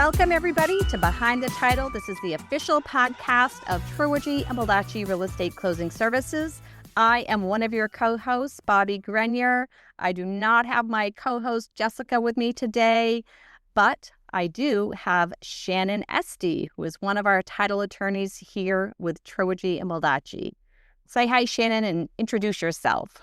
Welcome, everybody, to Behind the Title. This is the official podcast of Trilogy and Baldacci Real Estate Closing Services. I am one of your co-hosts, Bobbie Grenier. I do not have my co-host, Jessica, with me today, but I do have Shannon Esty, who is one of our title attorneys here with Trilogy and Baldacci. Say hi, Shannon, and introduce yourself.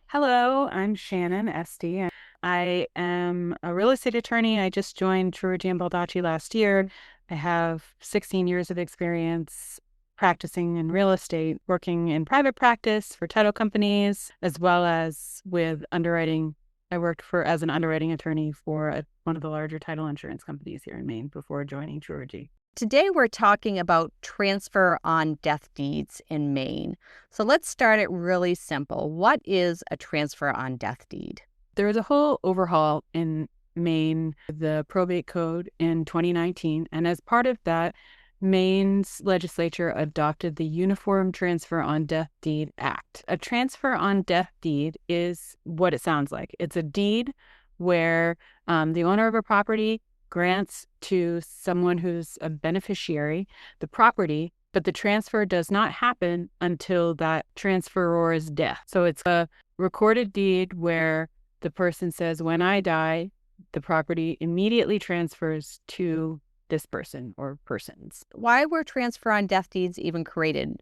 Hello, I'm Shannon Esty. I am a real estate attorney. I just joined Trilogy and Baldacci last year. I have 16 years of experience practicing in real estate, working in private practice for title companies, as well as with underwriting. I worked as an underwriting attorney for one of the larger title insurance companies here in Maine before joining Trilogy. Today, we're talking about transfer on death deeds in Maine. So let's start it really simple. What is a transfer on death deed? There was a whole overhaul in Maine, the probate code in 2019. And as part of that, Maine's legislature adopted the Uniform Transfer on Death Deed Act. A transfer on death deed is what it sounds like. It's a deed where the owner of a property grants to someone who's a beneficiary the property, but the transfer does not happen until that transferor's death. So it's a recorded deed where the person says, when I die, the property immediately transfers to this person or persons. Why were transfer on death deeds even created?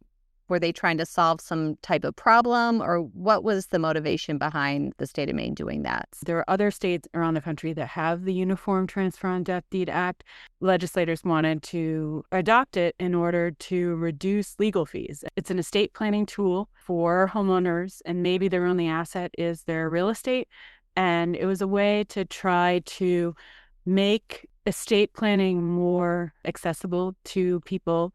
Were they trying to solve some type of problem, or what was the motivation behind the state of Maine doing that? There are other states around the country that have the Uniform Transfer on Death Deed Act. Legislators wanted to adopt it in order to reduce legal fees. It's an estate planning tool for homeowners, and maybe their only asset is their real estate. And it was a way to try to make estate planning more accessible to people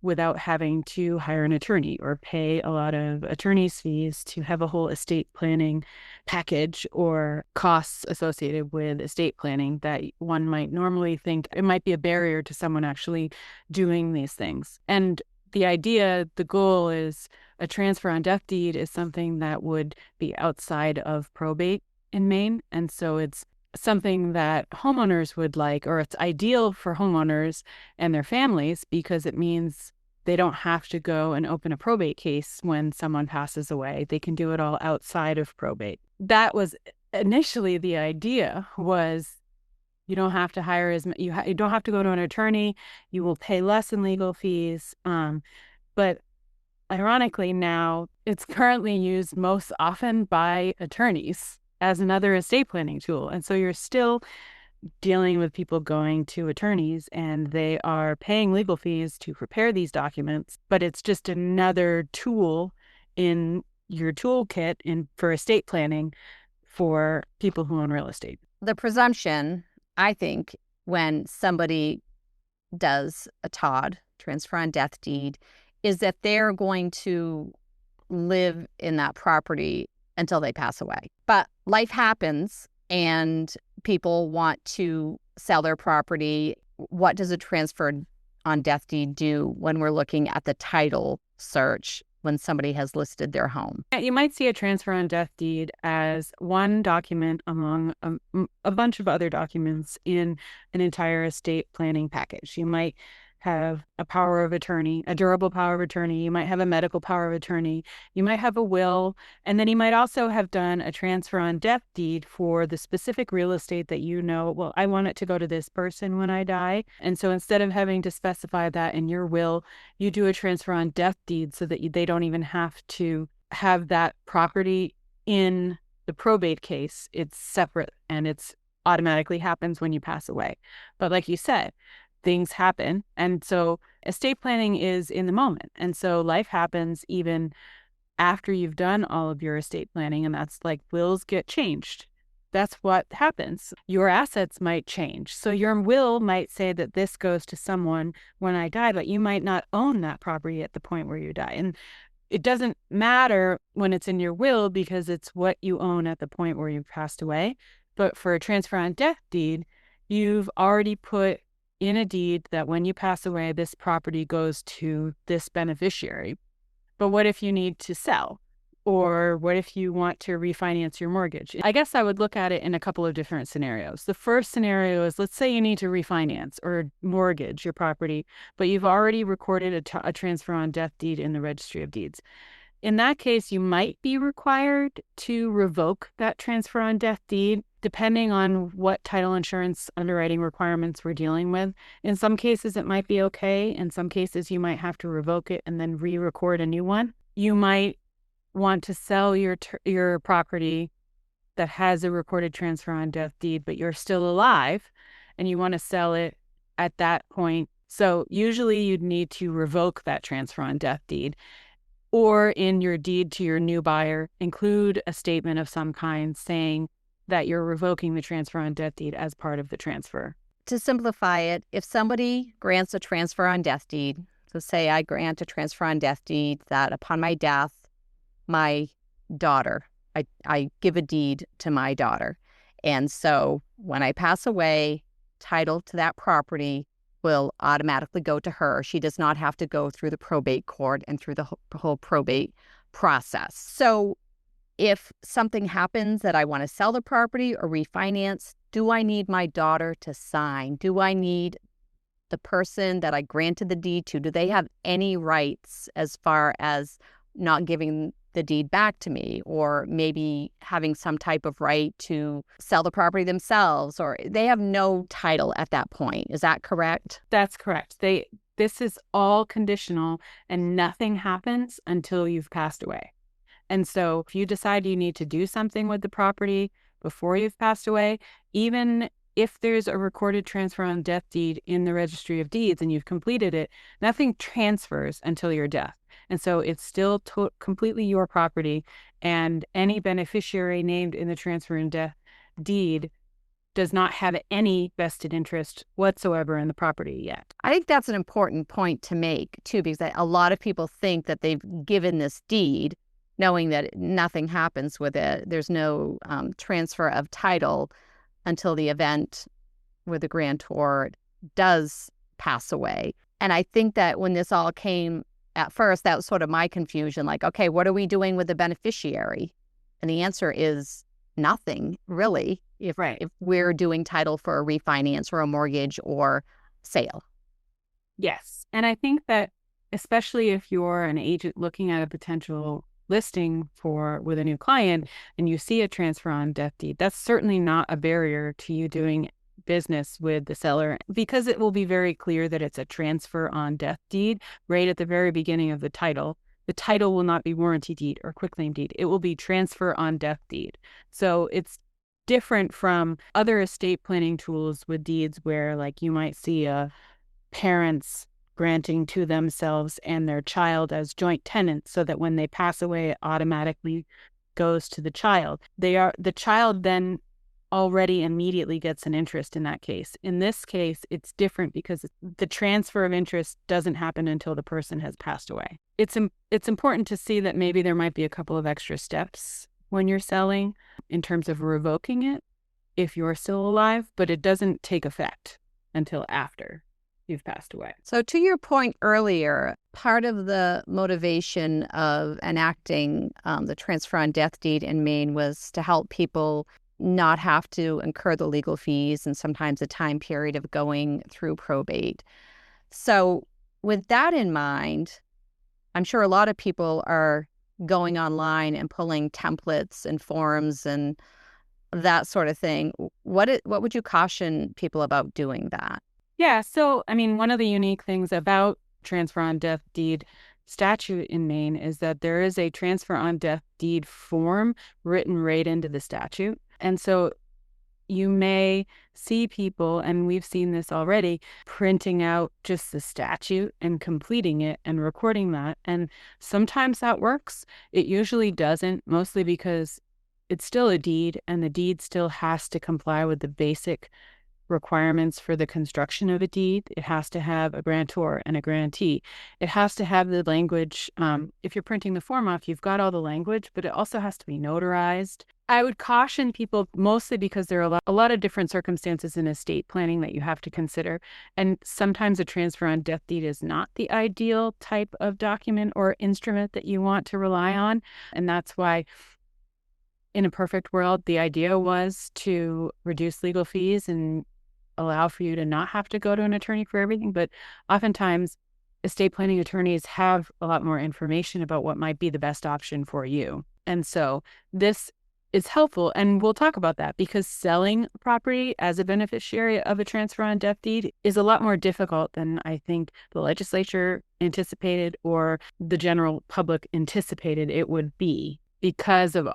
without having to hire an attorney or pay a lot of attorney's fees to have a whole estate planning package or costs associated with estate planning that one might normally think it might be a barrier to someone actually doing these things. And the goal is a transfer on death deed is something that would be outside of probate in Maine. And so it's something that homeowners would like, or it's ideal for homeowners and their families because it means they don't have to go and open a probate case when someone passes away. They can do it all outside of probate. That was initially the idea, was you don't have to hire you don't have to go to an attorney. You will pay less in legal fees. But ironically now it's currently used most often by attorneys as another estate planning tool. And so you're still dealing with people going to attorneys and they are paying legal fees to prepare these documents, but it's just another tool in your toolkit for estate planning for people who own real estate. The presumption, I think, when somebody does a TODD, transfer on death deed, is that they're going to live in that property until they pass away. But life happens and people want to sell their property. What does a transfer on death deed do when we're looking at the title search when somebody has listed their home? You might see a transfer on death deed as one document among a bunch of other documents in an entire estate planning package. You might have a power of attorney, a durable power of attorney. You might have a medical power of attorney. You might have a will. And then you might also have done a transfer on death deed for the specific real estate that well, I want it to go to this person when I die. And so instead of having to specify that in your will, you do a transfer on death deed so that they don't even have to have that property in the probate case. It's separate and it's automatically happens when you pass away. But like you said, things happen. And so estate planning is in the moment. And so life happens even after you've done all of your estate planning. And that's like wills get changed. That's what happens. Your assets might change. So your will might say that this goes to someone when I die, but you might not own that property at the point where you die. And it doesn't matter when it's in your will because it's what you own at the point where you've passed away. But for a transfer on death deed, you've already put in a deed that when you pass away, this property goes to this beneficiary. But what if you need to sell? Or what if you want to refinance your mortgage? I guess I would look at it in a couple of different scenarios. The first scenario is, let's say you need to refinance or mortgage your property, but you've already recorded a transfer on death deed in the registry of deeds. In that case, you might be required to revoke that transfer on death deed, depending on what title insurance underwriting requirements we're dealing with. In some cases, it might be okay. In some cases, you might have to revoke it and then re-record a new one. You might want to sell your property that has a recorded transfer on death deed, but you're still alive and you want to sell it at that point. So usually you'd need to revoke that transfer on death deed, or in your deed to your new buyer, include a statement of some kind saying that you're revoking the transfer on death deed as part of the transfer. To simplify it, if somebody grants a transfer on death deed, so say I grant a transfer on death deed that upon my death, my daughter, I give a deed to my daughter. And so when I pass away, title to that property will automatically go to her. She does not have to go through the probate court and through the whole probate process. So if something happens that I want to sell the property or refinance, do I need my daughter to sign? Do I need the person that I granted the deed to? Do they have any rights as far as not giving the deed back to me, or maybe having some type of right to sell the property themselves, or they have no title at that point? Is that correct? That's correct. This is all conditional and nothing happens until you've passed away. And so if you decide you need to do something with the property before you've passed away, even if there's a recorded transfer on death deed in the registry of deeds and you've completed it, nothing transfers until your death. And so it's still completely your property, and any beneficiary named in the transfer and death deed does not have any vested interest whatsoever in the property yet. I think that's an important point to make, too, because a lot of people think that they've given this deed knowing that nothing happens with it. There's no transfer of title until the event where the grantor does pass away. And I think that when this all came at first, that was sort of my confusion, like, okay, what are we doing with the beneficiary? And the answer is nothing, really, if we're doing title for a refinance or a mortgage or sale. Yes. And I think that especially if you're an agent looking at a potential listing with a new client and you see a transfer on death deed, that's certainly not a barrier to you doing business with the seller, because it will be very clear that it's a transfer on death deed right at the very beginning of the title. The title will not be warranty deed or quitclaim deed. It will be transfer on death deed. So it's different from other estate planning tools with deeds where, like, you might see a parents granting to themselves and their child as joint tenants, so that when they pass away, it automatically goes to the child. The child then already immediately gets an interest in that case. In this case, it's different because the transfer of interest doesn't happen until the person has passed away. It's important to see that maybe there might be a couple of extra steps when you're selling in terms of revoking it if you're still alive, but it doesn't take effect until after you've passed away. So to your point earlier, part of the motivation of enacting the transfer on death deed in Maine was to help people not have to incur the legal fees and sometimes the time period of going through probate. So with that in mind, I'm sure a lot of people are going online and pulling templates and forms and that sort of thing. What would you caution people about doing that? Yeah, so I mean, one of the unique things about transfer on death deed statute in Maine is that there is a transfer on death deed form written right into the statute. And so you may see people, and we've seen this already, printing out just the statute and completing it and recording that. And sometimes that works. It usually doesn't, mostly because it's still a deed and the deed still has to comply with the basic requirements for the construction of a deed. It has to have a grantor and a grantee. It has to have the language. If you're printing the form off, you've got all the language, but it also has to be notarized. I would caution people mostly because there are a lot of different circumstances in estate planning that you have to consider. And sometimes a transfer on death deed is not the ideal type of document or instrument that you want to rely on. And that's why in a perfect world, the idea was to reduce legal fees and allow for you to not have to go to an attorney for everything. But oftentimes, estate planning attorneys have a lot more information about what might be the best option for you. And so this is helpful. And we'll talk about that because selling property as a beneficiary of a transfer on death deed is a lot more difficult than I think the legislature anticipated or the general public anticipated it would be because of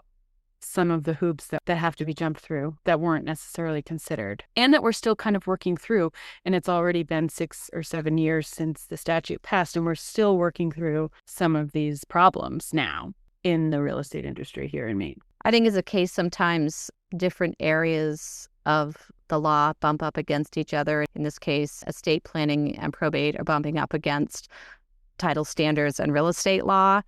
some of the hoops that have to be jumped through that weren't necessarily considered and that we're still kind of working through. And it's already been 6 or 7 years since the statute passed, and we're still working through some of these problems now in the real estate industry here in Maine. I think it's a case sometimes different areas of the law bump up against each other. In this case, estate planning and probate are bumping up against title standards and real estate law.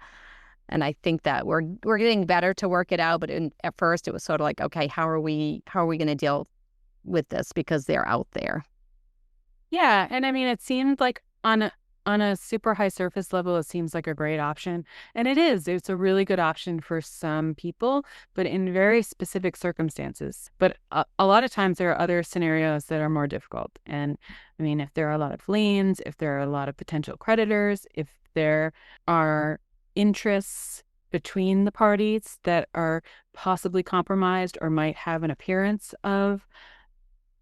And I think that we're getting better to work it out. But at first, it was sort of like, okay, how are we going to deal with this because they're out there? Yeah, and I mean, it seemed like on a super high surface level, it seems like a great option, and it is. It's a really good option for some people, but in very specific circumstances. But a lot of times, there are other scenarios that are more difficult. And I mean, if there are a lot of liens, if there are a lot of potential creditors, if there are interests between the parties that are possibly compromised or might have an appearance of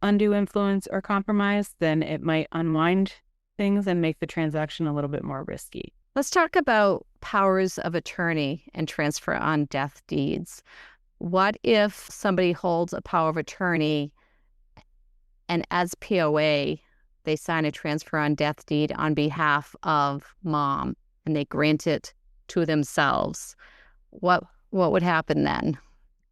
undue influence or compromise, then it might unwind things and make the transaction a little bit more risky. Let's talk about powers of attorney and transfer on death deeds. What if somebody holds a power of attorney and as POA, they sign a transfer on death deed on behalf of mom and they grant it to themselves? What would happen then?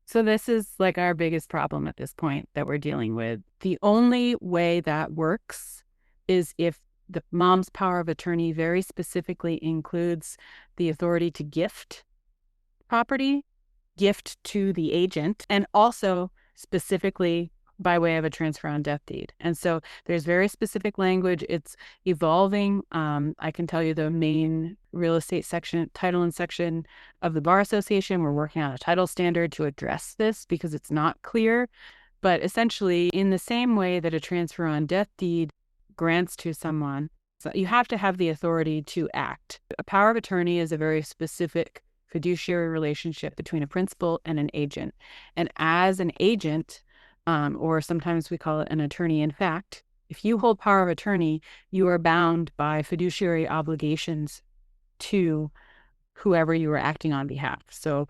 So this is like our biggest problem at this point that we're dealing with. The only way that works is if the mom's power of attorney very specifically includes the authority to gift property, gift to the agent, and also specifically by way of a transfer on death deed. And so there's very specific language. It's evolving. I can tell you the Maine real estate section, title and section of the Bar Association, we're working on a title standard to address this because it's not clear. But essentially, in the same way that a transfer on death deed grants to someone, so you have to have the authority to act. A power of attorney is a very specific fiduciary relationship between a principal and an agent. And as an agent, or sometimes we call it an attorney in fact, if you hold power of attorney, you are bound by fiduciary obligations to whoever you are acting on behalf. So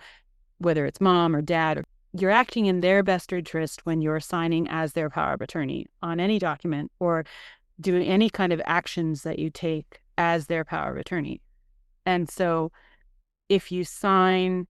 whether it's mom or dad, you're acting in their best interest when you're signing as their power of attorney on any document or doing any kind of actions that you take as their power of attorney. And so if you sign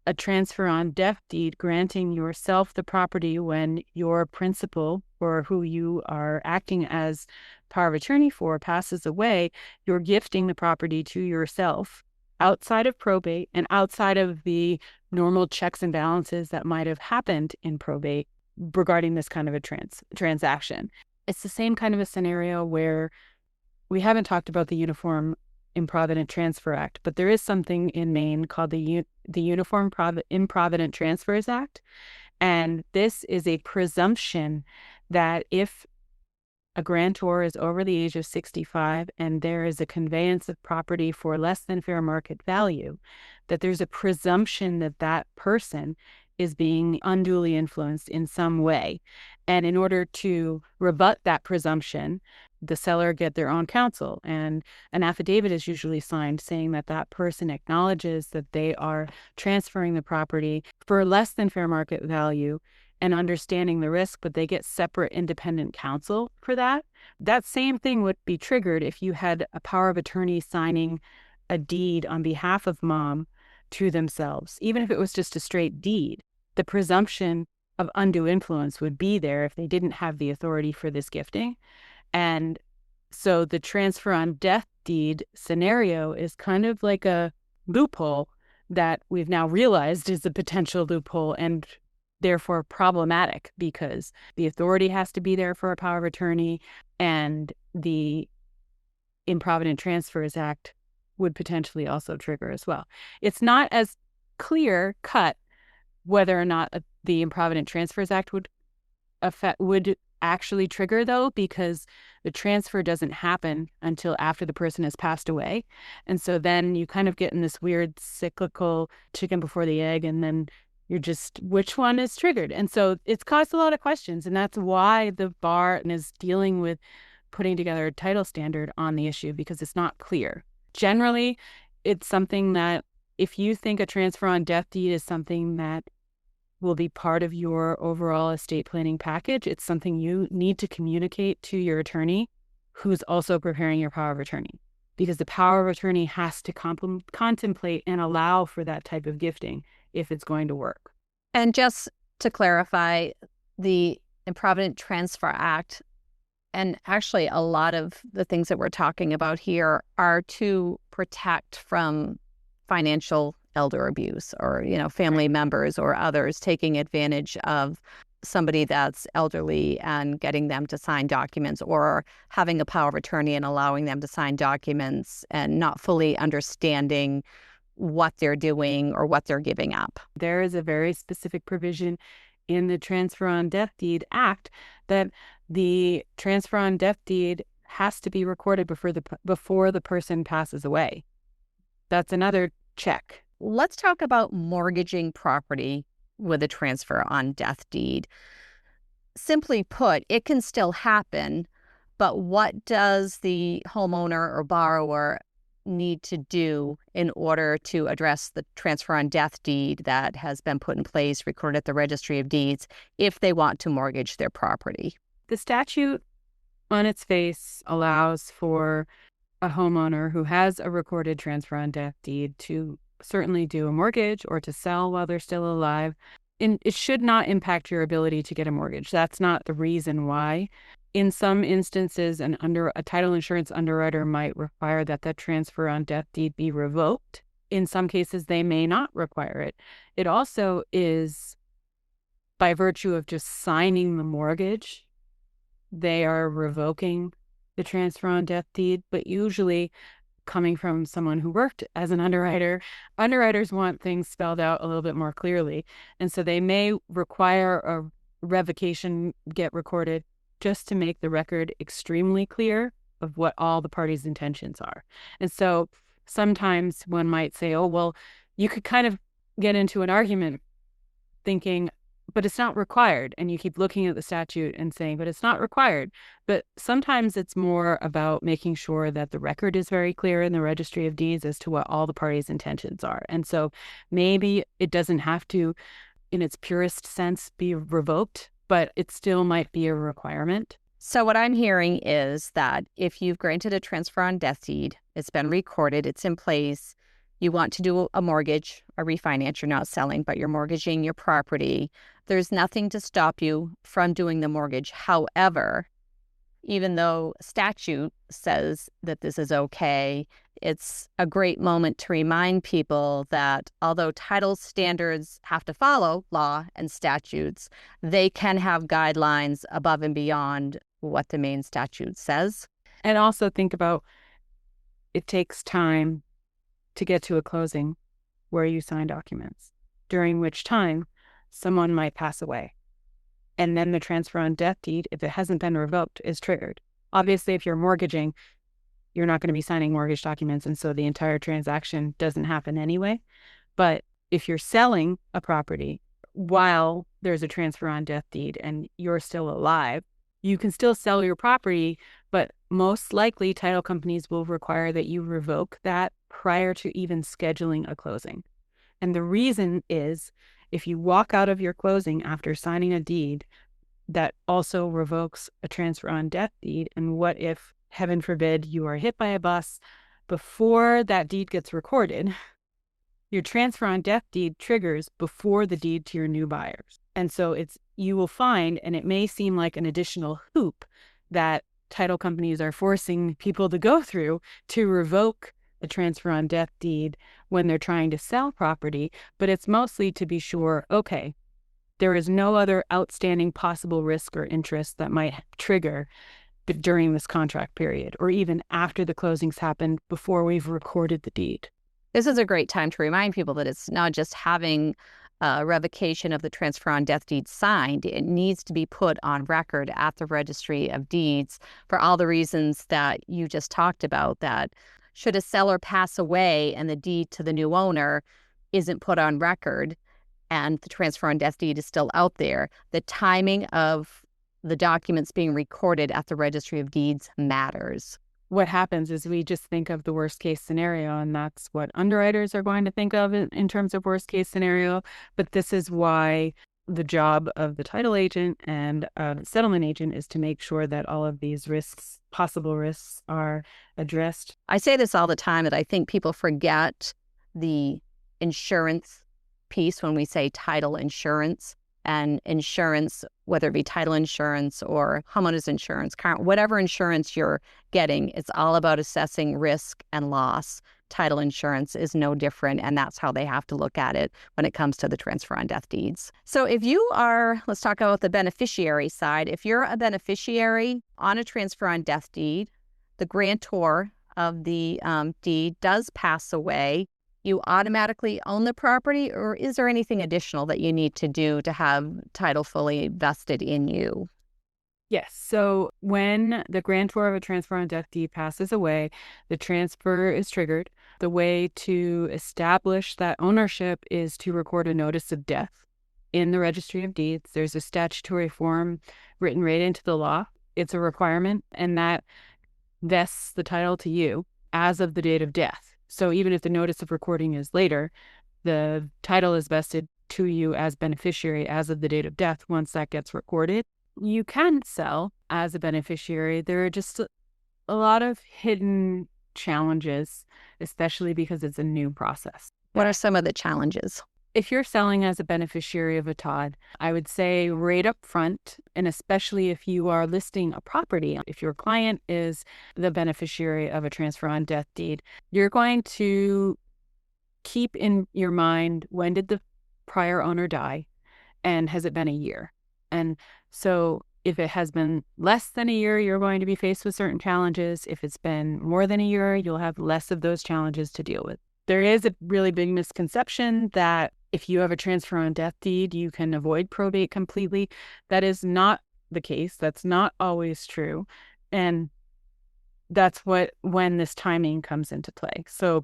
a transfer on death deed granting yourself the property when your principal or who you are acting as power of attorney for passes away, you're gifting the property to yourself outside of probate and outside of the normal checks and balances that might have happened in probate regarding this kind of a transaction. It's the same kind of a scenario where we haven't talked about the Uniform Improvident Transfer Act, but there is something in Maine called the Uniform Improvident Transfers Act. And this is a presumption that if a grantor is over the age of 65 and there is a conveyance of property for less than fair market value, that there's a presumption that that person is being unduly influenced in some way. And in order to rebut that presumption, the seller get their own counsel, and an affidavit is usually signed saying that that person acknowledges that they are transferring the property for less than fair market value and understanding the risk, but they get separate independent counsel for that. That same thing would be triggered if you had a power of attorney signing a deed on behalf of mom to themselves, even if it was just a straight deed. The presumption of undue influence would be there if they didn't have the authority for this gifting. And so the transfer on death deed scenario is kind of like a loophole that we've now realized is a potential loophole and therefore problematic, because the authority has to be there for a power of attorney, and the Improvident Transfers Act would potentially also trigger as well. It's not as clear cut whether or not the Improvident Transfers Act would actually trigger, though, because the transfer doesn't happen until after the person has passed away. And so then you kind of get in this weird cyclical chicken before the egg, and then you're just, which one is triggered? And so it's caused a lot of questions, and that's why the bar is dealing with putting together a title standard on the issue, because it's not clear. Generally, it's something that if you think a transfer on death deed is something that will be part of your overall estate planning package, it's something you need to communicate to your attorney who's also preparing your power of attorney, because the power of attorney has to contemplate and allow for that type of gifting if it's going to work. And just to clarify, the Improvident Transfer Act, and actually a lot of the things that we're talking about here, are to protect from financial elder abuse, or, family members or others taking advantage of somebody that's elderly and getting them to sign documents, or having a power of attorney and allowing them to sign documents and not fully understanding what they're doing or what they're giving up. There is a very specific provision in the Transfer on Death Deed Act that the transfer on death deed has to be recorded before the person passes away. That's another check. Let's talk about mortgaging property with a transfer on death deed. Simply put, it can still happen, but what does the homeowner or borrower need to do in order to address the transfer on death deed that has been put in place, recorded at the Registry of Deeds, if they want to mortgage their property? The statute on its face allows for a homeowner who has a recorded transfer on death deed to certainly do a mortgage or to sell while they're still alive. And it should not impact your ability to get a mortgage. That's not the reason why. In some instances, a title insurance underwriter might require that the transfer on death deed be revoked. In some cases, they may not require it. It also is by virtue of just signing the mortgage, they are revoking the transfer on death deed. But usually, coming from someone who worked as an underwriter, underwriters want things spelled out a little bit more clearly. And so they may require a revocation get recorded just to make the record extremely clear of what all the parties' intentions are. And so sometimes one might say, oh, well, you could kind of get into an argument thinking, but it's not required. And you keep looking at the statute and saying, but it's not required. But sometimes it's more about making sure that the record is very clear in the Registry of Deeds as to what all the parties' intentions are. And so maybe it doesn't have to, in its purest sense, be revoked, but it still might be a requirement. So what I'm hearing is that if you've granted a transfer on death deed, it's been recorded, it's in place, you want to do a mortgage, a refinance, you're not selling, but you're mortgaging your property, there's nothing to stop you from doing the mortgage. However, even though statute says that this is okay, it's a great moment to remind people that although title standards have to follow law and statutes, they can have guidelines above and beyond what the Maine statute says. And also think about, it takes time to get to a closing where you sign documents, during which time someone might pass away. And then the transfer on death deed, if it hasn't been revoked, is triggered. Obviously, if you're mortgaging, you're not going to be signing mortgage documents, and so the entire transaction doesn't happen anyway. But if you're selling a property while there's a transfer on death deed and you're still alive, you can still sell your property, but most likely title companies will require that you revoke that prior to even scheduling a closing. And the reason is, if you walk out of your closing after signing a deed that also revokes a transfer on death deed, and what if, heaven forbid, you are hit by a bus before that deed gets recorded, your transfer on death deed triggers before the deed to your new buyers. And so it's you will find, and it may seem like an additional hoop that title companies are forcing people to go through to revoke a transfer on death deed when they're trying to sell property, but it's mostly to be sure, okay, there is no other outstanding possible risk or interest that might trigger during this contract period, or even after the closings happened before we've recorded the deed. This is a great time to remind people that it's not just having a revocation of the transfer on death deed signed. It needs to be put on record at the Registry of Deeds for all the reasons that you just talked about, that should a seller pass away and the deed to the new owner isn't put on record and the transfer on death deed is still out there, the timing of the documents being recorded at the Registry of Deeds matters. What happens is we just think of the worst case scenario, and that's what underwriters are going to think of in terms of worst case scenario. But this is why the job of the title agent and settlement agent is to make sure that all of these risks, possible risks, are addressed. I say this all the time, that I think people forget the insurance piece when we say title insurance. And insurance, whether it be title insurance or homeowner's insurance, whatever insurance you're getting, it's all about assessing risk and loss. Title insurance is no different, and that's how they have to look at it when it comes to the transfer on death deeds. So if you are, let's talk about the beneficiary side. If you're a beneficiary on a transfer on death deed, the grantor of the deed does pass away, you automatically own the property, or is there anything additional that you need to do to have title fully vested in you? Yes. So when the grantor of a transfer on death deed passes away, the transfer is triggered. The way to establish that ownership is to record a notice of death in the Registry of Deeds. There's a statutory form written right into the law. It's a requirement, and that vests the title to you as of the date of death. So even if the notice of recording is later, the title is vested to you as beneficiary as of the date of death once that gets recorded. You can sell as a beneficiary. There are just a lot of hidden challenges, especially because it's a new process. What are some of the challenges? If you're selling as a beneficiary of a TODD, I would say right up front, and especially if you are listing a property, if your client is the beneficiary of a transfer on death deed, you're going to keep in your mind, when did the prior owner die, and has it been a year? And so if it has been less than a year, you're going to be faced with certain challenges. If it's been more than a year, you'll have less of those challenges to deal with. There is a really big misconception that if you have a transfer on death deed, you can avoid probate completely. That is not the case. That's not always true. And that's when this timing comes into play. So,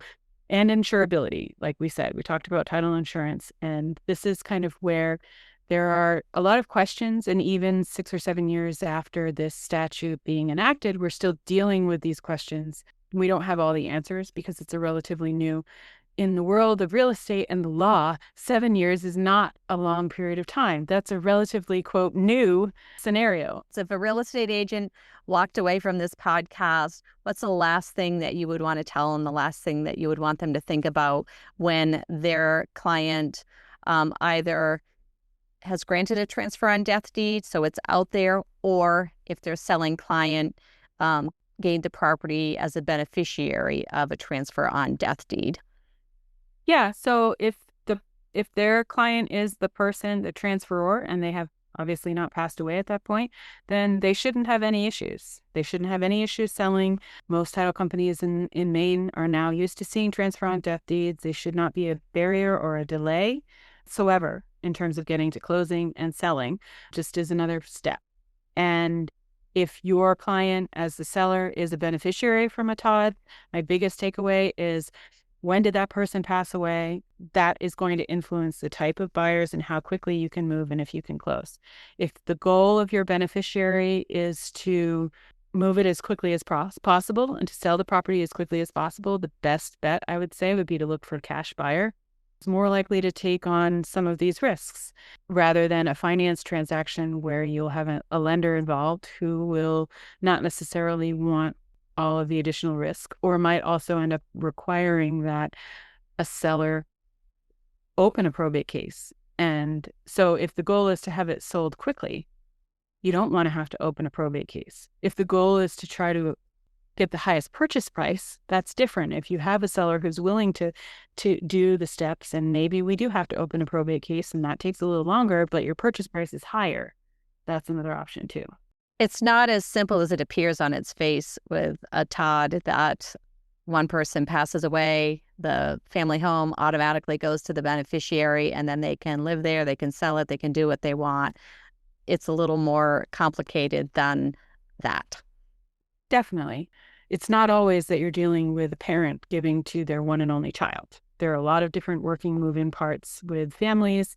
and insurability, like we said, we talked about title insurance, and this is kind of where there are a lot of questions. And even 6 or 7 years after this statute being enacted, we're still dealing with these questions. We don't have all the answers because it's a relatively new. In the world of real estate and the law, 7 years is not a long period of time. That's a relatively, quote, new scenario. So if a real estate agent walked away from this podcast, what's the last thing that you would want to tell them, the last thing that you would want them to think about when their client either has granted a transfer on death deed, so it's out there, or if their selling client gained the property as a beneficiary of a transfer on death deed? Yeah. So if their client is the person, the transferor, and they have obviously not passed away at that point, then they shouldn't have any issues. They shouldn't have any issues selling. Most title companies in Maine are now used to seeing transfer on death deeds. They should not be a barrier or a delay whatsoever in terms of getting to closing and selling, just as another step. And if your client, as the seller, is a beneficiary from a TODD, my biggest takeaway is, when did that person pass away? That is going to influence the type of buyers and how quickly you can move and if you can close. If the goal of your beneficiary is to move it as quickly as possible and to sell the property as quickly as possible, the best bet, I would say, would be to look for a cash buyer. It's more likely to take on some of these risks rather than a finance transaction where you'll have a lender involved who will not necessarily want all of the additional risk, or might also end up requiring that a seller open a probate case And so if the goal is to have it sold quickly, you don't want to have to open a probate case. If the goal is to try to get the highest purchase price, that's different. If you have a seller who's willing to do the steps, and maybe we do have to open a probate case and that takes a little longer, but your purchase price is higher, that's another option too. It's not as simple as it appears on its face with a TODD that one person passes away, the family home automatically goes to the beneficiary, and then they can live there, they can sell it, they can do what they want. It's a little more complicated than that. Definitely. It's not always that you're dealing with a parent giving to their one and only child. There are a lot of different working move-in parts with families,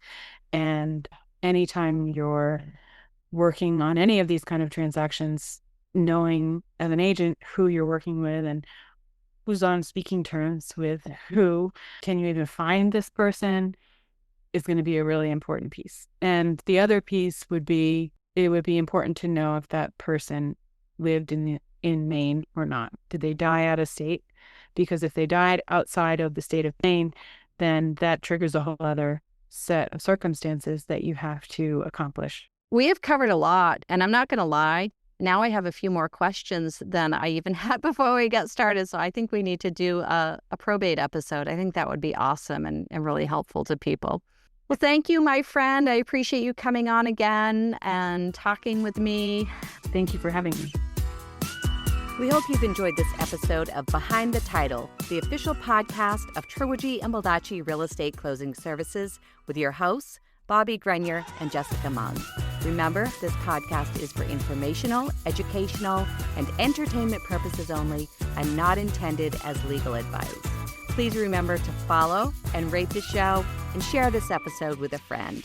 and anytime you're working on any of these kind of transactions, knowing as an agent who you're working with and who's on speaking terms with who, can you even find this person, is going to be a really important piece. And the other piece would be, it would be important to know if that person lived in Maine or not. Did they die out of state? Because if they died outside of the state of Maine, then that triggers a whole other set of circumstances that you have to accomplish. We have covered a lot, and I'm not going to lie. Now I have a few more questions than I even had before we got started. So I think we need to do a probate episode. I think that would be awesome and really helpful to people. Well, thank you, my friend. I appreciate you coming on again and talking with me. Thank you for having me. We hope you've enjoyed this episode of Behind the Title, the official podcast of Trilogy and Baldacci Real Estate Closing Services with your hosts, Bobbie Grenier and Jessica Mung. Remember, this podcast is for informational, educational, and entertainment purposes only and not intended as legal advice. Please remember to follow and rate the show and share this episode with a friend.